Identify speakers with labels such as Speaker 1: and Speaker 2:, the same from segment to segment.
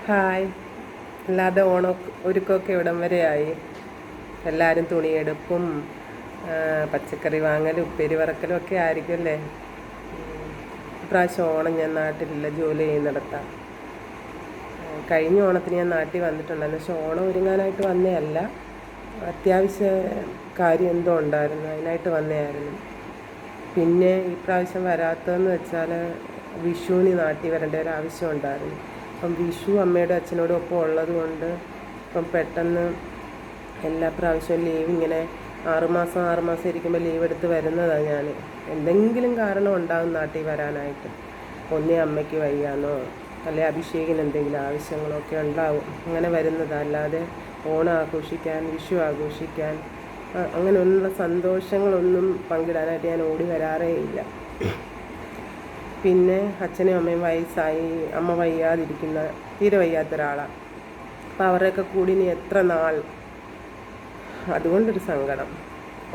Speaker 1: Hi. അല്ലാതെ ഒരുക്കമൊക്കെ ഇവിടം വരെയായി. എല്ലാവരും തുണിയെടുപ്പും പച്ചക്കറി വാങ്ങലും ഉപ്പേരി വറക്കലും ഒക്കെ ആയിരിക്കും അല്ലേ. ഇപ്രാവശ്യം ഓണം ഞാൻ നാട്ടിലില്ല, ജോലി ചെയ്യുന്നിടത്താണ്. കഴിഞ്ഞ ഓണത്തിന് ഞാൻ നാട്ടിൽ വന്നിട്ടുണ്ടായിരുന്നു, പക്ഷെ ഓണം ഒരുങ്ങാനായിട്ട് വന്നതല്ല. അത്യാവശ്യ കാര്യം എന്തോ ഉണ്ടായിരുന്നു, അതിനായിട്ട് വന്നതായിരുന്നു. പിന്നെ ഈ പ്രാവശ്യം വരാത്തതെന്ന് വെച്ചാൽ വിഷുവിന് നാട്ടിൽ വരേണ്ട ഒരു ആവശ്യം ഉണ്ടായിരുന്നു. അപ്പം വിഷു അമ്മയുടെ അച്ഛനോടും ഒപ്പം ഉള്ളത് കൊണ്ട് ഇപ്പം പെട്ടെന്ന് എല്ലാ പ്രാവശ്യവും ലീവ് ഇങ്ങനെ ആറുമാസം ഇരിക്കുമ്പോൾ ലീവ് എടുത്ത് വരുന്നതാണ് ഞാൻ. എന്തെങ്കിലും കാരണം ഉണ്ടാകും നാട്ടിൽ വരാനായിട്ട്. ഒന്നേ അമ്മയ്ക്ക് വയ്യാന്നോ അല്ലെ അഭിഷേകിന് എന്തെങ്കിലും ആവശ്യങ്ങളോ ഒക്കെ ഉണ്ടാവും, അങ്ങനെ വരുന്നതാണ്. അല്ലാതെ ഓണം ആഘോഷിക്കാൻ, വിഷു ആഘോഷിക്കാൻ, അങ്ങനെയുള്ള സന്തോഷങ്ങളൊന്നും പങ്കിടാനായിട്ട് ഞാൻ ഓടി വരാറേ ഇല്ല. പിന്നെ അച്ഛനും അമ്മയും വയസ്സായി, അമ്മ വയ്യാതിരിക്കുന്ന, തീരെ വയ്യാത്ത ഒരാളാണ്. അപ്പം അവരുടെയൊക്കെ കൂടി ഇനി എത്ര നാൾ, അതുകൊണ്ടൊരു സങ്കടം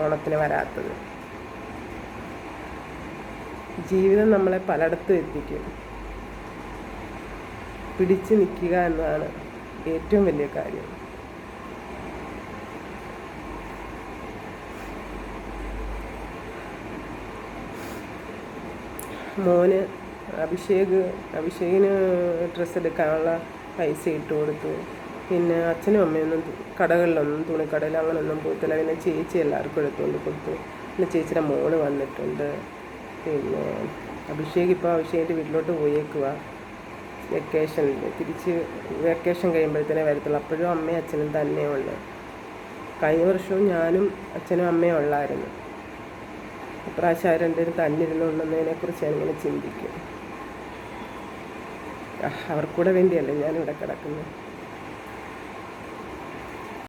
Speaker 1: ഓണത്തിന് വരാത്തത്. ജീവിതം നമ്മളെ പലയിടത്തും എത്തിക്കും. പിടിച്ചു നിൽക്കുക എന്നതാണ് ഏറ്റവും വലിയ കാര്യം. മോന് അഭിഷേകിന് ഡ്രസ്സ് എടുക്കാനുള്ള പൈസ ഇട്ട് കൊടുത്തു. പിന്നെ അച്ഛനും അമ്മയൊന്നും കടകളിലൊന്നും, തുണിക്കടയിൽ അങ്ങനെയൊന്നും പോകത്തില്ല. പിന്നെ ചേച്ചി എല്ലാവർക്കും എടുത്തുകൊണ്ട് കൊടുത്തു. പിന്നെ ചേച്ചിയുടെ മോള് വന്നിട്ടുണ്ട്. പിന്നെ അഭിഷേകിൻ്റെ വീട്ടിലോട്ട് പോയേക്കുക വെക്കേഷനിൽ. വെക്കേഷൻ കഴിയുമ്പോഴത്തേനെ വരത്തുള്ളൂ. അപ്പോഴും അമ്മയും അച്ഛനും തന്നെയുള്ളു. കഴിഞ്ഞ വർഷവും ഞാനും അച്ഛനും അമ്മയും ഉള്ളായിരുന്നു. ഇപ്രാവശ്യം രണ്ടുപേരും തന്നിരുന്നുണ്ടെന്നതിനെക്കുറിച്ച് ഞാനിങ്ങനെ ചിന്തിക്കും. അവർക്കൂടെ വേണ്ടിയല്ലേ ഞാനിവിടെ കിടക്കുന്നത്.